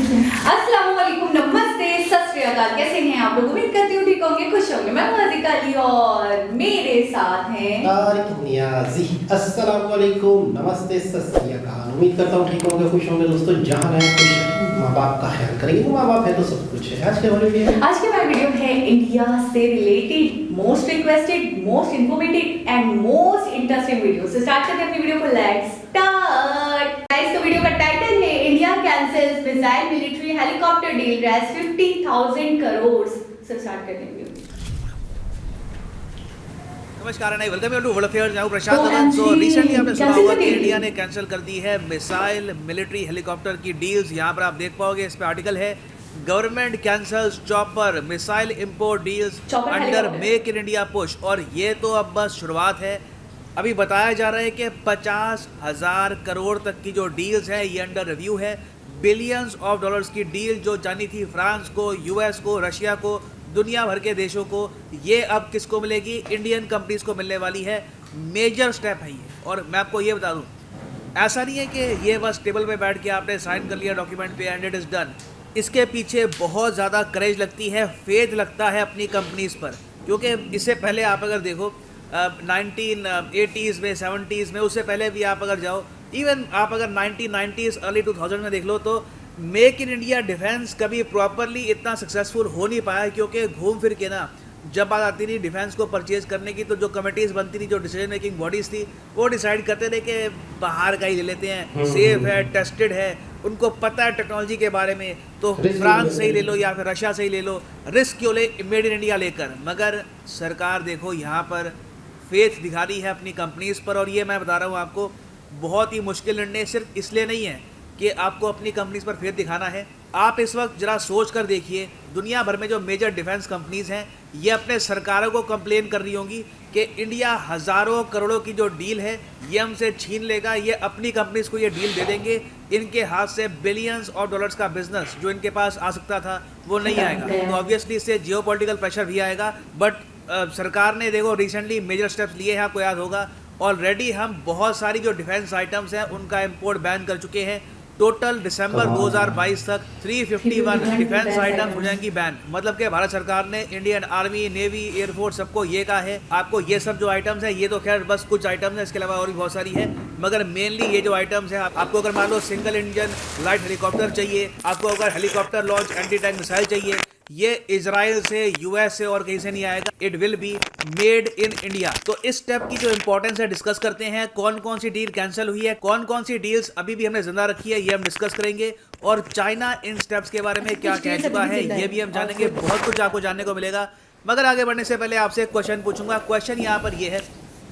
अस्सलाम वालेकुम, नमस्ते, सत श्री अकाल। कैसे हैं आप लोग? उम्मीद करती हूँ ठीक होंगे, खुश होंगे। मैं वाजिका अली और मेरे साथ हैं तारिक नियाज़ी। अस्सलाम वालेकुम, नमस्ते, सत श्री अकाल। उम्मीद करता हूँ ठीक होंगे, खुश होंगे। दोस्तों जहाँ रहें खुश रहें, माँ बाप का ख्याल करेंगे। तो माँ बाप है तो सब कुछ है। आज के हमारे वीडियो है इंडिया से related most requested, most informative and most interesting video. से स्टार्ट करते हैं अपनी वीडियो को। Let's start. गाइस, तो वीडियो का टाइटल है India cancels missile military helicopter deal रेज 50,000 करोड़। से स्टार्ट करते हैं वीडियो। नमस्कार and welcome to world affairs. मैं हूं प्रशांत अमन। सो रिसेंटली आपने सुना होगा कि इंडिया ने कैंसिल कर दी है मिसाइल मिलिट्री हेलीकॉप्टर की डील्स। यहां पर आप देख पाओगे, इस पे आर्टिकल है government cancels chopper missile import deals under make in India push. और ये तो अब बस शुरुआत है। अभी बताया जा रहा है कि 50,000 करोड़ तक की जो डील्स है ये अंडर रिव्यू है। बिलियंस ऑफ डॉलर्स की डील जो जानी थी फ्रांस को, यूएस को, रशिया को, दुनिया भर के देशों को, ये अब किसको मिलेगी? इंडियन कंपनीज को मिलने वाली है। मेजर स्टेप है ये। और मैं आपको ये बता दूं, ऐसा नहीं है कि ये बस टेबल पे बैठ के आपने साइन कर लिया डॉक्यूमेंट पे एंड इट इज़ डन। इसके पीछे बहुत ज़्यादा करेज लगती है, फेथ लगता है अपनी कंपनीज पर। क्योंकि इससे पहले आप अगर देखो 1980s में, 70s में, उससे पहले भी आप अगर जाओ, इवन आप अगर 1990s अर्ली 2000 में देख लो, तो मेक इन इंडिया डिफेंस कभी प्रॉपरली इतना सक्सेसफुल हो नहीं पाया। क्योंकि घूम फिर के ना जब बात आती थी डिफेंस को परचेज करने की, तो जो कमेटीज़ बनती थी, जो डिसीजन मेकिंग बॉडीज़ थी, वो डिसाइड करते थे कि बाहर का ही ले लेते हैं, सेफ है, टेस्टेड है, उनको पता है टेक्नोलॉजी के बारे में, तो फ्रांस से ही ले लो या फिर रशिया से ही ले लो, रिस्क क्यों ले मेड इन इंडिया लेकर। मगर सरकार देखो यहाँ पर फेथ दिखा रही है अपनी कंपनीज़ पर। और ये मैं बता रहा हूँ आपको, बहुत ही मुश्किल निर्णय सिर्फ इसलिए नहीं है कि आपको अपनी कंपनीज पर फेथ दिखाना है। आप इस वक्त जरा सोच कर देखिए, दुनिया भर में जो मेजर डिफेंस कंपनीज हैं ये अपने सरकारों को कंप्लेन कर रही होंगी कि इंडिया हज़ारों करोड़ों की जो डील है ये हमसे छीन लेगा, ये अपनी कंपनीज को ये डील दे देंगे, इनके हाथ से बिलियंस ऑफ डॉलर्स का बिजनेस जो इनके पास आ सकता था वो नहीं आएगा। तो ऑब्वियसली इससे जियोपॉलिटिकल प्रेशर भी आएगा। बट सरकार ने देखो रिसेंटली मेजर स्टेप्स लिए हैं, आपको याद होगा। ऑलरेडी हम बहुत सारी जो डिफेंस आइटम्स हैं उनका इंपोर्ट बैन कर चुके हैं। टोटल दिसंबर 2022 तक 351 डिफेंस आइटम्स हो जाएंगी बैन। मतलब कि भारत सरकार ने इंडियन आर्मी, नेवी, एयरफोर्स सबको ये कहा है आपको ये सब जो आइटम्स है, ये तो खैर बस कुछ आइटम्स है, इसके अलावा और भी बहुत सारी है, मगर मेनली ये जो आइटम्स है, आपको अगर मान लो सिंगल इंजन लाइट हेलीकॉप्टर चाहिए, आपको अगर helicopter launch anti tank missile चाहिए, ये इजराइल से, यूएस से और कहीं से नहीं आएगा। It will be made in India. तो इस स्टेप की जो इंपॉर्टेंस है डिस्कस करते हैं। कौन कौन सी डील कैंसिल हुई है, कौन कौन सी डील्स अभी भी हमने जिंदा रखी है, ये हम डिस्कस करेंगे। और चाइना इन स्टेप्स के बारे में क्या कह चुका है ये भी हम जानेंगे। बहुत कुछ आपको जानने को मिलेगा। मगर आगे बढ़ने से पहले आपसे एक क्वेश्चन पूछूंगा। क्वेश्चन यहाँ पर ये है,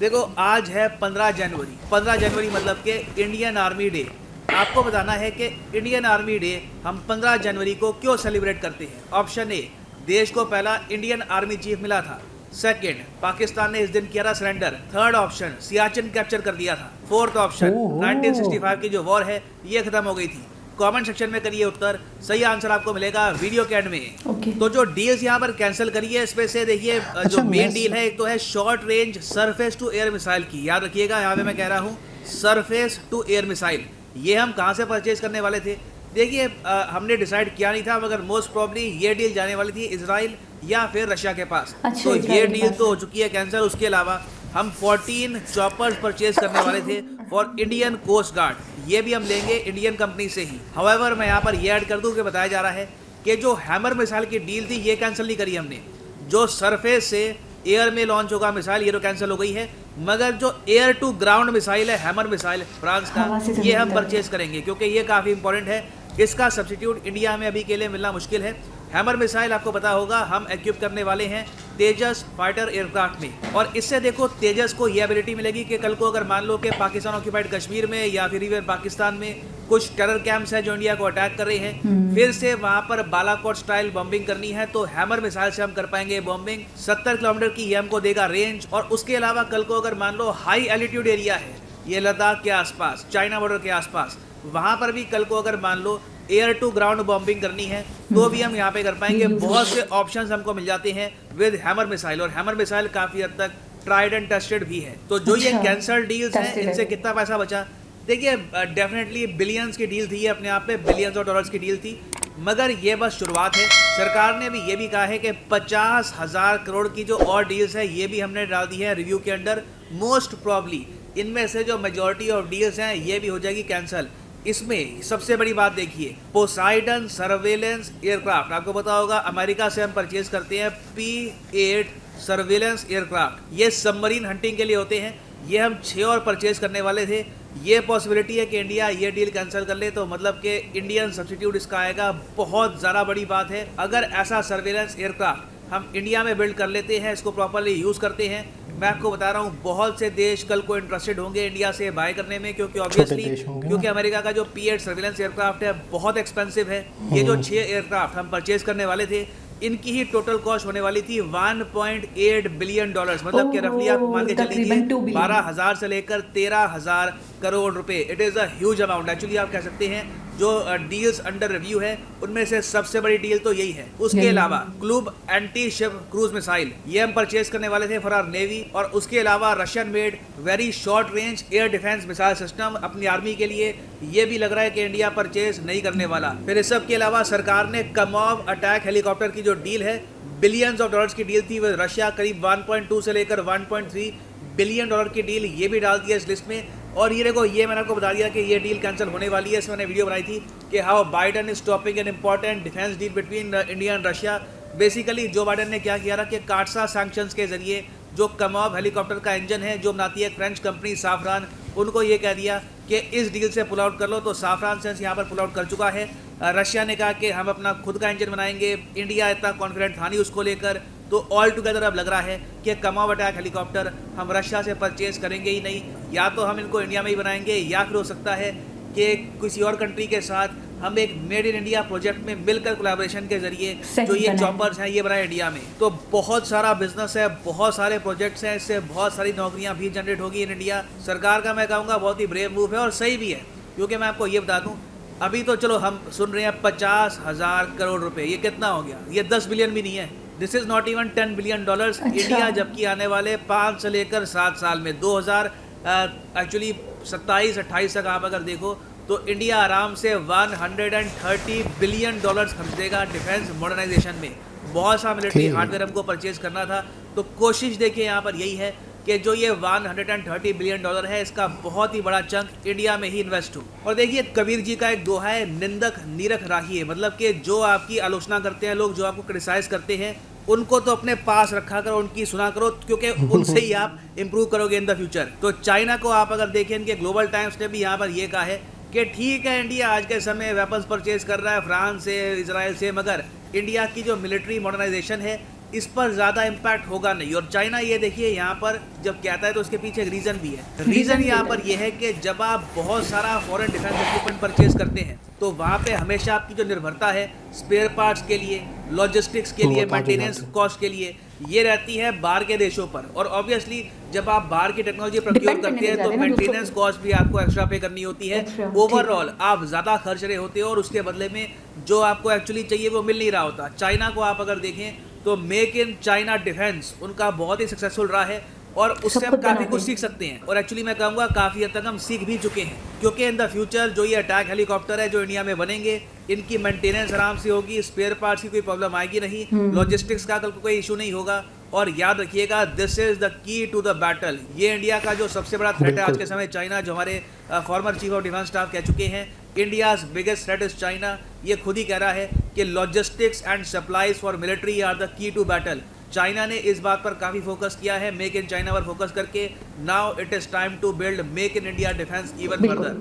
देखो आज है 15 जनवरी। 15 जनवरी मतलब कि इंडियन आर्मी डे। आपको बताना है कि इंडियन आर्मी डे हम 15 जनवरी को क्यों सेलिब्रेट करते हैं। ऑप्शन ए, देश को पहला इंडियन आर्मी चीफ मिला था। सेकंड, पाकिस्तान ने इस दिन किया था surrender. Third option, Siachen capture कर दिया था। फोर्थ ऑप्शन, 1965 की जो वॉर है ये खत्म हो गई थी। कमेंट सेक्शन में करिए उत्तर, सही आंसर आपको मिलेगा वीडियो के एंड में। तो जो डील्स यहाँ पर कैंसिल करी है, इसमें से देखिए जो मेन डील है, एक तो है short range surface to air missile की। याद रखिएगा, यहाँ पे मैं कह रहा हूँ सरफेस टू एयर मिसाइल। ये हम कहाँ से परचेज करने वाले थे? देखिए हमने डिसाइड किया नहीं था, मगर मोस्ट प्रॉब्ली ये डील जाने वाली थी इजराइल या फिर रशिया के पास। तो ये डील तो हो चुकी है कैंसिल। उसके अलावा हम 14 चॉपर्स परचेज करने वाले थे फॉर इंडियन कोस्ट गार्ड। ये भी हम लेंगे इंडियन कंपनी से ही। हाउएवर मैं यहाँ पर ये ऐड कर दूँ कि बताया जा रहा है कि जो हैमर मिसाइल की डील थी ये कैंसिल नहीं करी हमने। जो सरफेस से एयर में लॉन्च होगा मिसाइल, ये तो कैंसिल हो गई है, मगर जो एयर टू ग्राउंड मिसाइल है, हैमर मिसाइल फ्रांस का, ये हम परचेज करेंगे क्योंकि ये काफ़ी इंपॉर्टेंट है। इसका सब्स्टिट्यूट इंडिया में अभी के लिए मिलना मुश्किल है। हैमर मिसाइल आपको पता होगा हम एक्विप करने वाले हैं तेजस फाइटर एयरक्राफ्ट में। और इससे देखो तेजस को ये एबिलिटी मिलेगी कि कल को अगर मान लो कि पाकिस्तान ऑक्यूपाइड कश्मीर में या फिर इवन पाकिस्तान में कुछ टेरर कैंप्स हैं जो इंडिया को अटैक कर रहे हैं, फिर से वहां पर बालाकोट स्टाइल बॉम्बिंग करनी है, तो हैमर मिसाइल से हम कर पाएंगे बॉम्बिंग। 70 किलोमीटर की ये हमको देगा रेंज। और उसके अलावा कल को अगर मान लो हाई एल्टीट्यूड एरिया है, ये लद्दाख के आसपास, चाइना बॉर्डर के आसपास, वहां पर भी कल को अगर मान लो एयर टू ग्राउंड बॉम्बिंग करनी है तो भी हम यहाँ पे कर पाएंगे। बहुत से ऑप्शंस हमको मिल जाते हैं विद हैमर मिसाइल। और हैमर मिसाइल काफ़ी हद तक ट्राइड एंड टेस्टेड भी है। तो जो ये कैंसल डील्स हैं, इनसे कितना पैसा बचा? देखिए डेफिनेटली बिलियंस की डील थी ये, अपने आप में बिलियंस ऑफ डॉलर्स की डील थी। मगर ये बस शुरुआत है। सरकार ने भी ये भी कहा है कि 50,000 करोड़ की जो और डील्स है ये भी हमने डाल दी है रिव्यू के अंडर। मोस्ट प्रॉब्ली इनमें से जो मेजॉरिटी ऑफ डील्स हैं ये भी हो जाएगी कैंसिल। इसमें सबसे बड़ी बात देखिए, पोसाइडन सर्वेलेंस एयरक्राफ्ट, आपको पता होगा अमेरिका से हम परचेज करते हैं P-8 सर्वेलेंस एयरक्राफ्ट। ये सबमरीन हंटिंग के लिए होते हैं। ये हम 6 और परचेज करने वाले थे। ये पॉसिबिलिटी है कि इंडिया ये डील कैंसिल कर ले, तो मतलब कि इंडियन सब्सिट्यूट इसका आएगा। बहुत ज़्यादा बड़ी बात है। अगर ऐसा सर्वेलेंस एयरक्राफ्ट हम इंडिया में बिल्ड कर लेते हैं, इसको प्रॉपरली यूज़ करते हैं, मैं आपको बता रहा हूँ बहुत से देश कल को इंटरेस्टेड होंगे इंडिया से बाय करने में, क्योंकि ऑब्वियसली क्योंकि अमेरिका का जो P-8 सर्वेलेंस एयरक्राफ्ट है बहुत एक्सपेंसिव है। ये जो 6 एयरक्राफ्ट हम परचेज करने वाले थे, इनकी ही टोटल कॉस्ट होने वाली थी $1.8 बिलियन, मतलब कि रफली आप मान के चलिए 12,000 से लेकर 13,000 करोड़ रुपए। It is a huge amount. Actually आप कह सकते हैं जो डील्स अंडर रिव्यू है उनमें से सबसे बड़ी डील तो यही है। उसके अलावा club anti ship cruise missile ये हम परचेज करने वाले थे फॉर आवर नेवी, और उसके अलावा Russian made very short range air defence missile system अपनी आर्मी के लिए, ये भी लग रहा है कि इंडिया परचेज नहीं करने वाला। फिर इस सब के अलावा सरकार ने कमोव अटैक हेलीकॉप्टर की जो डील है, बिलियंस ऑफ डॉलर्स की डील थी वो रशिया, करीब 1.2 से लेकर 1.3 बिलियन डॉलर की डील, ये भी डाल दिया इस लिस्ट में। और ये देखो, ये मैंने आपको बता दिया कि ये डील कैंसिल होने वाली है। इसमें मैंने वीडियो बनाई थी कि how Biden is stopping an important defence deal between India and Russia. Basically जो बाइडन ने क्या किया था कि काटसा सैंक्शंस के जरिए जो कमोव हेलीकॉप्टर का इंजन है जो बनाती है फ्रेंच कंपनी साफरान, उनको ये कह दिया कि इस डील से पुल आउट कर लो। तो साफरान सेंस यहाँ पर पुल आउट कर चुका है। रशिया ने कहा कि हम अपना खुद का इंजन बनाएंगे। इंडिया इतना कॉन्फिडेंट था नहीं उसको लेकर। तो ऑल टुगेदर अब लग रहा है कि कमोव अटैक हेलीकॉप्टर हम रशिया से परचेज करेंगे ही नहीं, या तो हम इनको इंडिया में ही बनाएंगे, या फिर हो सकता है कि किसी और कंट्री के साथ हम एक मेड इन इंडिया प्रोजेक्ट में मिलकर कोलैबोरेशन के जरिए जो ये चॉपर्स हैं ये बनाए इंडिया में। तो बहुत सारा बिजनेस है, बहुत सारे प्रोजेक्ट्स हैं, इससे बहुत सारी नौकरियां भी जनरेट होगी इन इंडिया। सरकार का मैं कहूँगा बहुत ही ब्रेव मूव है और सही भी है, क्योंकि मैं आपको ये बता दूँ, अभी तो चलो हम सुन रहे हैं 50,000 करोड़ रुपए, ये कितना हो गया? ये 10 बिलियन भी नहीं है। This is not even 10 billion dollars. India जबकि आने वाले 5 से लेकर 7 साल में 27-28 तक आप अगर देखो तो इंडिया आराम से 130 बिलियन डॉलर्स खर्च देगा डिफेंस मॉडर्नाइजेशन में। बहुत सा मिलिट्री हार्डवेयर हमको परचेज करना था, तो कोशिश देखिए यहाँ पर यही है कि जो ये 130 बिलियन डॉलर है इसका बहुत ही बड़ा चंक इंडिया में ही इन्वेस्ट हो। और देखिए कबीर जी का एक दोहा है, निंदक नीरख राहिए, मतलब कि जो आपकी आलोचना करते हैं लोग, जो आपको क्रिटिसाइज करते हैं, उनको तो अपने पास रखा करो, उनकी सुना करो, क्योंकि उनसे ही आप इंप्रूव करोगे इन द फ्यूचर। तो चाइना को आप अगर देखें, इनके ग्लोबल टाइम्स ने भी यहाँ पर ये कहा है कि ठीक है इंडिया आज के समय वेपन्स परचेज कर रहा है फ्रांस से, इजराइल से, मगर इंडिया की जो मिलिट्री मॉडर्नाइजेशन है इस पर ज़्यादा इम्पैक्ट होगा नहीं। और चाइना ये देखिए यहाँ पर जब कहता है तो उसके पीछे एक रीज़न भी है। रीज़न यहाँ पर यह है कि जब आप बहुत सारा फॉरेन डिफेंस इक्विपमेंट परचेज करते हैं तो वहाँ पे हमेशा आपकी जो निर्भरता है स्पेयर पार्ट्स के लिए, लॉजिस्टिक्स के लिए, मेंटेनेंस कॉस्ट के लिए, ये रहती है बाहर के देशों पर। और ऑब्वियसली जब आप बाहर की टेक्नोलॉजी प्रोक्योर करते हैं तो मेंटेनेंस कॉस्ट भी आपको एक्स्ट्रा पे करनी होती है। ओवरऑल आप ज़्यादा खर्च रहे होते हो और उसके बदले में जो आपको एक्चुअली चाहिए वो मिल नहीं रहा होता। चाइना को आप अगर देखें तो मेक इन चाइना डिफेंस उनका बहुत ही सक्सेसफुल रहा है और उससे हम काफ़ी कुछ सीख सकते हैं। और एक्चुअली मैं कहूँगा काफ़ी हद तक हम सीख भी चुके हैं, क्योंकि इन द फ्यूचर जो ये अटैक हेलीकॉप्टर है जो इंडिया में बनेंगे, इनकी मेंटेनेंस आराम से होगी, स्पेयर पार्ट्स की कोई प्रॉब्लम आएगी नहीं, लॉजिस्टिक्स का कल कोई इशू नहीं होगा। और याद रखिएगा, this is the key to the battle. ये इंडिया का जो सबसे बड़ा थ्रेट है आज के समय चाइना, जो हमारे former chief of defence staff कह चुके हैं, India's biggest threat is China. ये खुद ही कह रहा है कि logistics and supplies for military are the key to battle. China ने इस बात पर काफ़ी फोकस किया है, मेक इन चाइना पर फोकस करके। Now it is time to build make in India defence even further.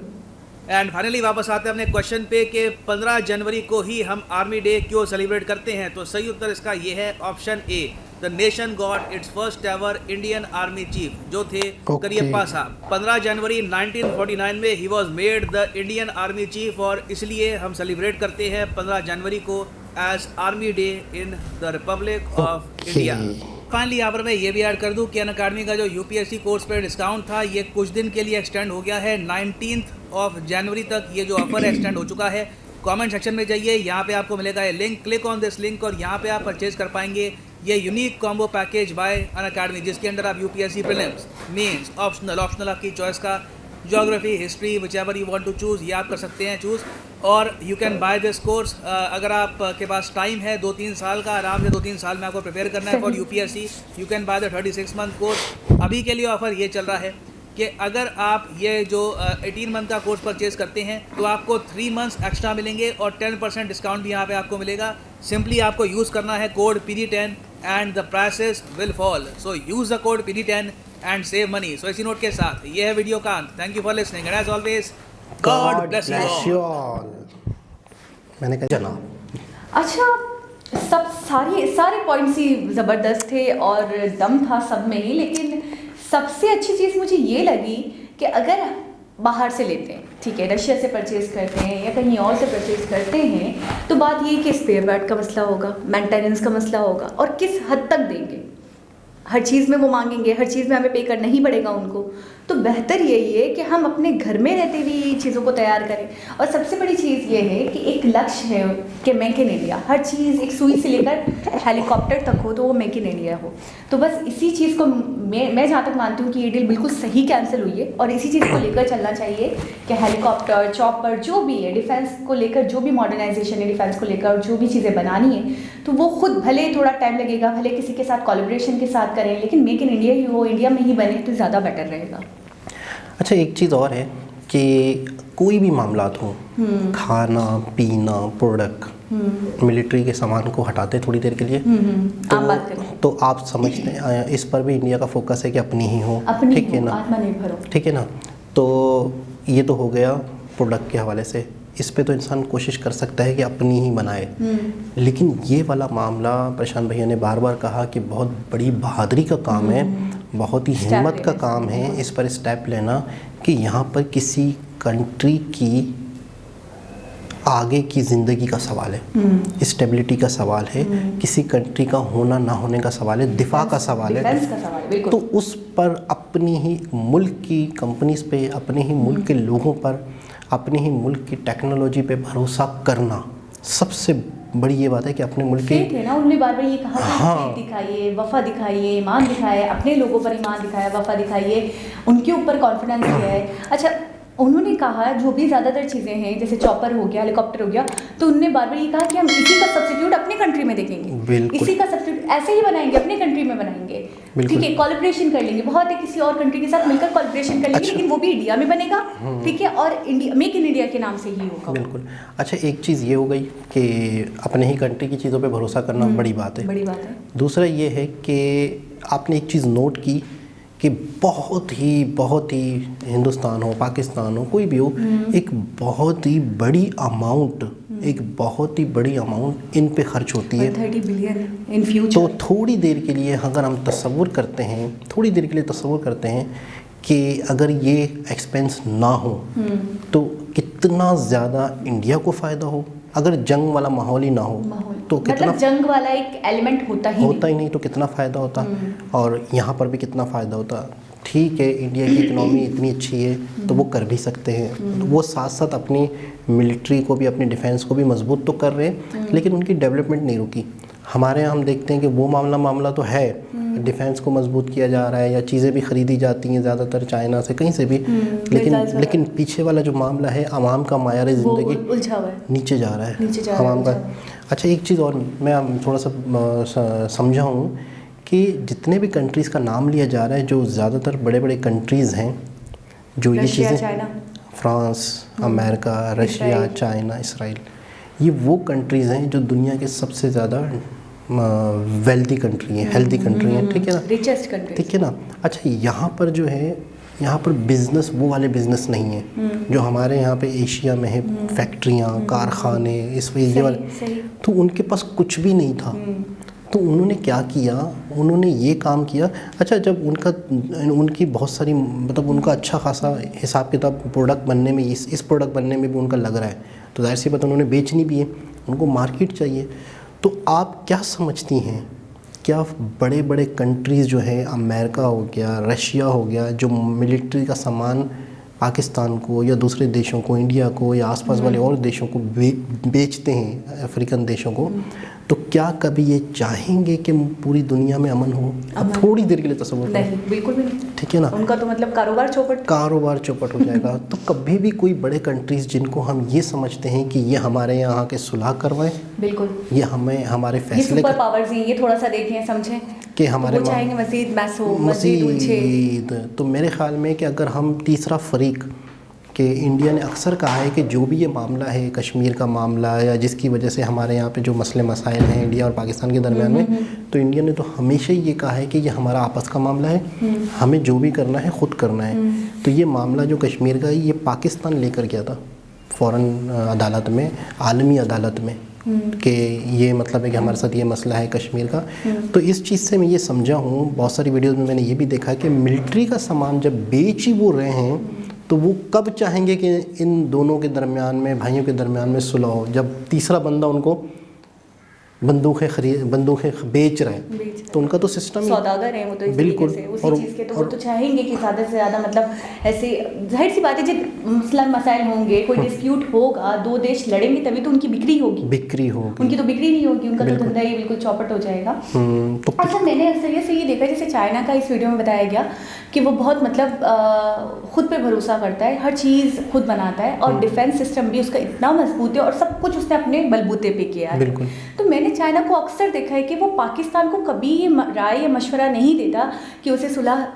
And finally वापस आते हैं अपने क्वेश्चन पे कि 15 जनवरी को ही हम आर्मी डे क्यों सेलिब्रेट करते हैं। तो सही उत्तर इसका ये है, option A, the nation got its first ever Indian army chief, जो थे करियप्पा साहब। 15 जनवरी 1949 में ही was made the Indian army chief, और इसलिए हम सेलिब्रेट करते हैं 15 जनवरी को as army day in the republic of India. Finally यहाँ पर मैं ये भी ऐड कर दूँ कि अनअकैडमी का जो यूपीएससी कोर्स पर डिस्काउंट था ये कुछ दिन के लिए एक्सटेंड हो गया है। 19 जनवरी तक ये जो ऑफर है एक्सटेंड हो चुका है। कमेंट सेक्शन में जाइए, यहाँ पे आपको मिलेगा ये link, click on this link और यहाँ पे आप परचेज कर पाएंगे ये unique combo package by Unacademy, जिसके अंदर आप यूपीएससी प्रीलिम्स, मेंस, ऑप्शनल आपकी चॉइस का, geography, history, whichever you want to choose, ये आप कर सकते हैं चूज़। और you can buy this course. अगर आप के पास टाइम है 2-3 साल का, आराम से 2-3 साल में आपको प्रिपेयर करना है for UPSC, you can by the 36 month course. अभी के लिए ऑफ़र ये चल रहा है कि अगर आप ये जो 18 मंथ का कोर्स परचेज़ करते हैं तो आपको 3 मंथ्स एक्स्ट्रा मिलेंगे और 10% डिस्काउंट भी यहाँ पे आपको मिलेगा। सिंपली आपको यूज़ करना है code PD10 and the prices will fall. So use the code PD10 and save money. So इसी नोट के साथ ये है वीडियो का अंत। Thank you for listening and as always God bless you all. मैंने कहा चला। अच्छा, सारे पॉइंट्स ही ज़बरदस्त थे और दम था सब में ही, लेकिन सबसे अच्छी चीज़ मुझे ये लगी कि अगर बाहर से लेते हैं, ठीक है, रशिया से परचेज़ करते हैं या कहीं और से परचेज़ करते हैं, तो बात ये कि स्पेयर पार्ट का मसला होगा, मेंटेनेंस का मसला होगा और किस हद तक देंगे। हर चीज़ में वो मांगेंगे, हर चीज़ में हमें पे करना ही पड़ेगा उनको। तो बेहतर यही है कि हम अपने घर में रहते हुए चीज़ों को तैयार करें। और सबसे बड़ी चीज़ ये है कि एक लक्ष्य है कि मेक इन इंडिया, हर चीज़ एक सुई से लेकर हेलीकॉप्टर तक हो तो वो मेक इन इंडिया हो। तो बस इसी चीज़ को मैं जहाँ तक मानती हूँ कि ये डील बिल्कुल सही कैंसिल हुई है और इसी चीज़ को लेकर चलना चाहिए कि हेलीकॉप्टर, चॉपर, जो भी है डिफेंस को लेकर, जो भी मॉडर्नाइजेशन है डिफेंस को लेकर, जो भी चीज़ें बनानी है, तो वो खुद भले थोड़ा टाइम लगेगा, भले किसी के साथ कोलैबोरेशन के साथ करें, लेकिन मेक इन इंडिया ही हो, इंडिया में ही बने तो ज़्यादा बेटर रहेगा। अच्छा, एक चीज़ और है कि कोई भी मामलात हो, खाना पीना, प्रोडक्ट, मिलिट्री के सामान को हटाते थोड़ी देर के लिए तो आप समझते हैं इस पर भी इंडिया का फोकस है कि अपनी ही हो, ठीक है ना, आत्मनिर्भर हो, ठीक है ना। तो ये तो हो गया प्रोडक्ट के हवाले से। इस पे तो इंसान कोशिश कर सकता है कि अपनी ही बनाए, लेकिन ये वाला मामला प्रशांत भैया ने बार बार कहा कि बहुत बड़ी बहादुरी का काम है, बहुत ही हिम्मत का काम है इस पर स्टेप लेना कि यहाँ पर किसी कंट्री की आगे की ज़िंदगी का सवाल है, स्टेबिलिटी का सवाल है, किसी कंट्री का होना ना होने का सवाल है, दिफा का सवाल है। तो उस पर अपनी ही मुल्क की कंपनीज पे, अपने ही मुल्क के लोगों पर, अपने ही मुल्क की टेक्नोलॉजी पे भरोसा करना सबसे बड़ी ये बात है कि अपने मुल्क के है ना। उन्होंने बार बार ये कहा कि हाँ, दिखाइए, वफा दिखाइए, ईमान दिखाए, अपने लोगों पर ईमान दिखाया, वफा दिखाइए, उनके ऊपर कॉन्फिडेंस है। अच्छा, उन्होंने कहा जो भी ज़्यादातर चीज़ें हैं जैसे चॉपर हो गया, हेलीकॉप्टर हो गया, तो उनने बार बार ये कहा कि हम इसी का सब्स्टिट्यूट अपने कंट्री में देखेंगे, इसी का सब्स्टिट्यूट ऐसे ही बनाएंगे, अपने कंट्री में बनाएंगे, ठीक है, कोलैबोरेशन कर लेंगे, बहुत है किसी और कंट्री के साथ मिलकर कोलैबोरेशन कर लेंगे, लेकिन वो भी इंडिया में बनेगा, ठीक है, और इंडिया मेक इन इंडिया के नाम से ही होगा। बिल्कुल। अच्छा, एक चीज़ ये हो गई कि अपने ही कंट्री की चीज़ों पर भरोसा करना बड़ी बात है, बड़ी बात है। दूसरा ये है कि आपने एक चीज़ नोट की कि बहुत ही हिंदुस्तान हो, पाकिस्तान हो, कोई भी हो, एक बहुत ही बड़ी अमाउंट, एक बहुत ही बड़ी अमाउंट इन पे खर्च होती है, 30 बिलियन इन फ्यूचर। तो थोड़ी देर के लिए अगर हम तसव्वुर करते हैं, थोड़ी देर के लिए तसव्वुर करते हैं कि अगर ये एक्सपेंस ना हो तो कितना ज़्यादा इंडिया को फ़ायदा हो। अगर जंग वाला माहौल ही ना हो तो कितना, मतलब जंग वाला एक एलिमेंट होता ही नहीं तो कितना फ़ायदा होता, और यहाँ पर भी कितना फ़ायदा होता। ठीक है, इंडिया की इकनॉमी इतनी अच्छी है तो वो कर भी सकते हैं, तो वो साथ साथ अपनी मिलिट्री को भी, अपनी डिफेंस को भी मजबूत तो कर रहे हैं, लेकिन उनकी डेवलपमेंट नहीं रुकी। हमारे यहाँ हम देखते हैं कि वो मामला तो है, डिफेंस को मजबूत किया जा रहा है या चीज़ें भी ख़रीदी जाती हैं ज़्यादातर चाइना से, कहीं से भी, लेकिन पीछे वाला जो मामला है आवाम का मायार ज़िंदगी नीचे जा रहा है आवाम का। अच्छा, एक चीज़ और मैं थोड़ा सा समझाऊँ कि जितने भी कंट्रीज़ का नाम लिया जा रहा है, जो ज़्यादातर बड़े बड़े कंट्रीज़ हैं जो ये चीज़ें, France, America, Russia, China, Israel, ये वो कंट्रीज़ हैं जो दुनिया के सबसे ज़्यादा वेल्दी कंट्री हैं, हेल्दी कंट्री हैं, ठीक है ना, रिचेस्ट कंट्री, ठीक है ना। अच्छा, यहाँ पर जो है, यहाँ पर बिज़नेस वो वाले बिज़नेस नहीं है जो हमारे यहाँ पे एशिया में है, फैक्ट्रियाँ, कारखाने, इस ये वाले, तो उनके पास कुछ भी नहीं था। तो उन्होंने क्या किया, उन्होंने ये काम किया। अच्छा, जब उनकी बहुत सारी, मतलब उनका अच्छा खासा हिसाब किताब प्रोडक्ट बनने में, इस प्रोडक्ट बनने में भी उनका लग रहा है, तो जाहिर सी बात उन्होंने बेचनी भी है, उनको मार्केट चाहिए। तो आप क्या समझती हैं, क्या बड़े बड़े कंट्रीज़ जो हैं, अमेरिका हो गया, रशिया हो गया, जो मिलिट्री का सामान पाकिस्तान को या दूसरे देशों को, इंडिया को या आसपास वाले और देशों को बेचते हैं, अफ्रीकन देशों को, तो क्या कभी ये चाहेंगे कि पूरी दुनिया में अमन हो? अब थोड़ी देर के लिए तसव्वुर करो। नहीं, बिल्कुल भी नहीं। ठीक है ना, उनका तो मतलब कारोबार चौपट हो जाएगा। तो कभी भी कोई बड़े कंट्रीज जिनको हम ये समझते हैं कि ये हमारे यहाँ के सुलह करवाए, बिल्कुल, ये हमें हमारे ये फैसले सुपर पावर्स हैं, ये थोड़ा सा देखें समझें कि हमारे वो चाहेंगे मजीद उलझे। तो मेरे ख्याल में कि अगर हम तीसरा फरीक कि इंडिया ने अक्सर कहा है कि जो भी ये मामला है कश्मीर का मामला या जिसकी वजह से हमारे यहाँ पे जो मसले मसाइल हैं इंडिया और पाकिस्तान के दरमियान में, तो इंडिया ने तो हमेशा ही ये कहा है कि ये हमारा आपस का मामला है, हमें जो भी करना है ख़ुद करना है। तो ये मामला जो कश्मीर का है ये पाकिस्तान लेकर गया था फ़ौरन अदालत में, आलमी अदालत में, कि ये मतलब है कि हमारे साथ ये मसला है कश्मीर का। तो इस चीज़ से मैं ये समझा हूँ, बहुत सारी वीडियोज़ में मैंने ये भी देखा है कि मिलिट्री का सामान जब बेच ही वो रहे हैं तो वो कब चाहेंगे कि इन दोनों के दरमियान में, भाइयों के दरमियान में सुलह हो, जब तीसरा बंदा उनको बंदूकें बेच रहे हैं। तो उनका तो सिस्टम ही सौदागर हैं वो, तो इस बिल्कुल से उसी चीज़ के तो वो तो चाहेंगे कि ज़्यादा से ज़्यादा मतलब ऐसे जाहिर सी बात है जब मसला मसाइल होंगे, कोई डिस्प्यूट होगा, दो देश लड़ेंगे तभी तो उनकी बिक्री होगी, उनकी तो बिक्री नहीं होगी, उनका तो धंधा ही बिल्कुल चौपट हो जाएगा। तो अच्छा, मैंने अक्सर से ये देखा जैसे चाइना का इस वीडियो में बताया गया कि वो बहुत मतलब खुद पे भरोसा करता है, हर चीज़ खुद बनाता है और डिफेंस सिस्टम भी उसका इतना मजबूत है और सब कुछ उसने अपने बलबूते पे किया है। तो मैंने चाइना को अक्सर देखा है कि वो पाकिस्तान को कभी ये राय या मशवरा नहीं देता कि उसे सुलह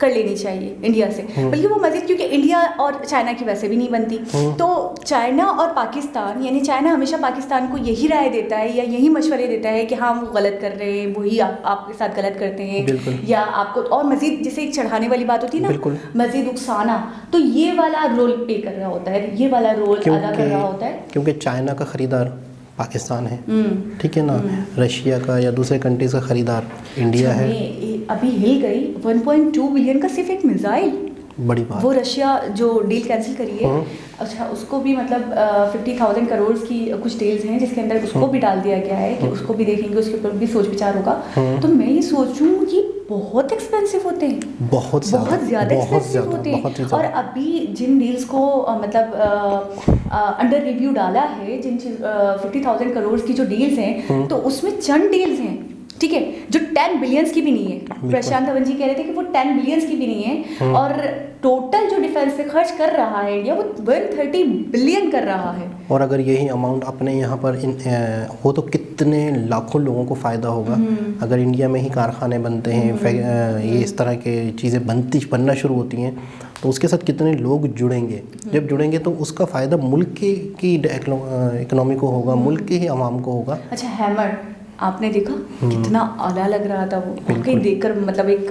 कर लेनी चाहिए इंडिया से, बल्कि वो मज़ीद, क्योंकि इंडिया और चाइना की वैसे भी नहीं बनती, तो चाइना और पाकिस्तान, यानी चाइना हमेशा पाकिस्तान को यही राय देता है या यही मशवरे देता है कि हाँ वो गलत कर रहे हैं, वही आपके साथ गलत करते हैं, या आपको और मज़ीद जैसे एक चढ़ाने वाली बात होती है ना, मज़ीद उकसाना, तो ये वाला रोल प्ले कर रहा होता है, ये वाला रोल अदा कर रहा होता है। क्योंकि चाइना का ख़रीदार पाकिस्तान है, ठीक है ना, रशिया का या दूसरे कंट्रीज का ख़रीदार इंडिया है। अभी हिल गई 1.2 बिलियन का सिर्फ एक मिसाइल, बड़ी बात। वो रशिया जो डील कैंसिल करी है, अच्छा उसको भी मतलब 50,000 करोड़ की कुछ डील्स हैं जिसके अंदर उसको भी डाल दिया गया है कि उसको भी देखेंगे, उसके ऊपर भी सोच विचार होगा। तो मैं ये सोचूं ये बहुत एक्सपेंसिव होते हैं, बहुत ज़्यादा एक्सपेंसिव होते हैं। और अभी जिन डील्स को मतलब अंडर रिव्यू डाला है, जिन 50,000 करोड़ की जो डील्स हैं, तो उसमें चंद डील्स हैं, ठीक है, जो 10 बिलियंस की भी नहीं है। प्रशांत धवन जी कह रहे थे कि वो 10 बिलियंस की भी नहीं है, और टोटल जो डिफेंस पे खर्च कर रहा है इंडिया वो 130 बिलियन कर रहा है। और अगर यही अमाउंट अपने यहाँ पर हो तो कितने लाखों लोगों को फ़ायदा होगा। अगर इंडिया में ही कारखाने बनते हैं, ये इस तरह के चीज़ें बनना शुरू होती हैं, तो उसके साथ कितने लोग जुड़ेंगे। जब जुड़ेंगे तो उसका फ़ायदा मुल्क की इकनॉमी को होगा, मुल्क के ही अवाम को होगा। अच्छा, हैमर आपने देखा कितना आला लग रहा था वो, कहीं देखकर मतलब एक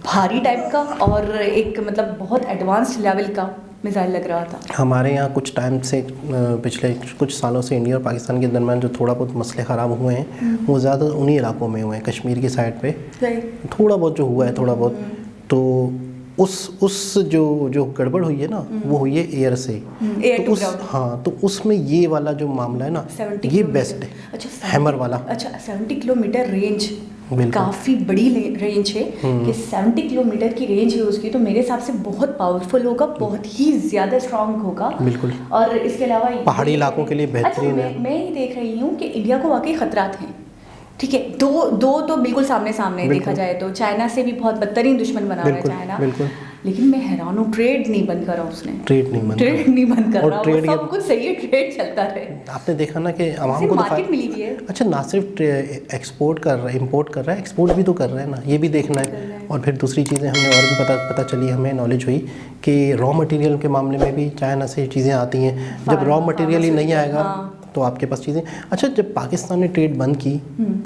भारी टाइप का और एक मतलब बहुत एडवांस्ड लेवल का मिसाइल लग रहा था। हमारे यहाँ कुछ टाइम से पिछले कुछ सालों से इंडिया और पाकिस्तान के दरमियान जो थोड़ा बहुत मसले ख़राब हुए हैं वो ज़्यादा उन्हीं इलाकों में हुए हैं, कश्मीर की साइड पे थोड़ा बहुत जो हुआ है, थोड़ा बहुत। तो उस जो गड़बड़ हुई है ना, वो हुई है एयर से, तो उसमें ये वाला जो मामला है ना, ये बेस्ट है। अच्छा, हैमर वाला। अच्छा, 70 किलोमीटर रेंज, काफ़ी बड़ी रेंज है कि 70 किलोमीटर की रेंज है उसकी, तो मेरे हिसाब से बहुत पावरफुल होगा, बहुत ही ज़्यादा स्ट्रांग होगा। बिल्कुल। और इसके अलावा पहाड़ी इलाकों के लिए बेहतरीन है। मैं ये देख रही हूँ कि इंडिया को वाकई खतरात हैं, ठीक है, दो तो बिल्कुल सामने देखा जाए तो चाइना से भी बहुत बदतरीन दुश्मन बना हुआ है चाइना, लेकिन मैं हैरान हूँ ट्रेड नहीं बंद करा उसने, ट्रेड नहीं बंद कर रहा, ट्रेड सब कुछ सही है, ट्रेड चलता रहे। आपने देखा ना कि आवाम को मार्केट मिली भी है। अच्छा, ना सिर्फ एक्सपोर्ट कर रहा है, इंपोर्ट कर रहा है, एक्सपोर्ट भी तो कर रहा है ना, ये भी देखना है। और फिर दूसरी चीज़ें हमने और भी पता चली, हमें नॉलेज हुई कि रॉ मटेरियल के मामले में भी चाइना से चीज़ें आती हैं। जब रॉ मटेरियल ही नहीं आएगा तो आपके पास चीज़ें। अच्छा, जब पाकिस्तान ने ट्रेड बंद की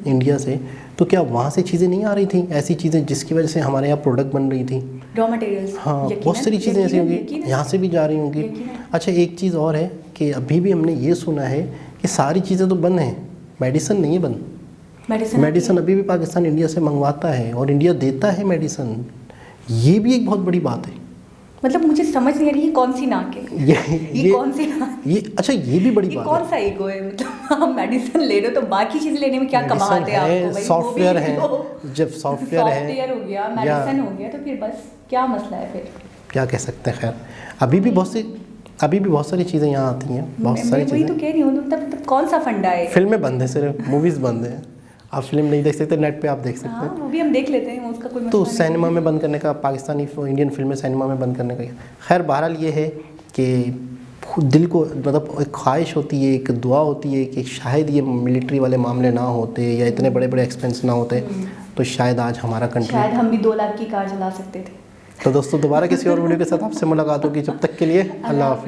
इंडिया से, तो क्या वहाँ से चीज़ें नहीं आ रही थी, ऐसी चीज़ें जिसकी वजह से हमारे यहाँ प्रोडक्ट बन रही थी, रॉ मटेरियल्स? हाँ, बहुत सारी चीज़ें ऐसी होंगी, यहाँ से भी जा रही होंगी। अच्छा, एक चीज़ और है कि अभी भी हमने ये सुना है कि सारी चीज़ें तो बंद हैं, मेडिसिन नहीं है बंद। मेडिसिन अभी भी पाकिस्तान इंडिया से मंगवाता है और इंडिया देता है मेडिसिन, ये भी एक बहुत बड़ी बात है। मतलब मुझे समझ नहीं आ रही है कौन सी नाक है, ये कौन सी नाक, ये अच्छा ये भी बड़ी बात है। कौन सा ईगो है, मतलब आप मेडिसिन ले रहे हो तो बाकी चीज़ लेने में क्या कमाते हैं आपको भाई? सॉफ्टवेयर है, जब सॉफ्टवेयर हो गया, मेडिसिन हो गया, तो फिर बस क्या मसला है, फिर क्या कह सकते हैं। खैर, अभी भी बहुत सी अभी भी बहुत सारी चीज़ें यहाँ आती हैं, बहुत सारी वही तो चीज़ें। कह रही हूँ, तब कौन सा फंडा है? फिल्में बंद है, सिर्फ मूवीज़ बंद हैं। आप फिल्म नहीं देख सकते, नेट पे आप देख सकते हाँ, हैं। वो भी हम देख लेते हैं, उसका कोई तो मसला नहीं सिनेमा में बंद करने का, पाकिस्तानी इंडियन फिल्में सिनेमा में बंद करने का, खैर बहरहाल ये है कि दिल को मतलब एक ख्वाहिश होती है, एक दुआ होती है कि शायद ये मिलिट्री वाले मामले ना होते या इतने बड़े बड़े एक्सपेंस ना होते, तो शायद आज हमारा है। कंट्री, शायद हम भी 2 लाख की कार चला सकते थे। तो दोस्तों दोबारा किसी और वीडियो के साथ आपसे मुलाकात होगी, जब तक के लिए अल्लाह हाफिज़।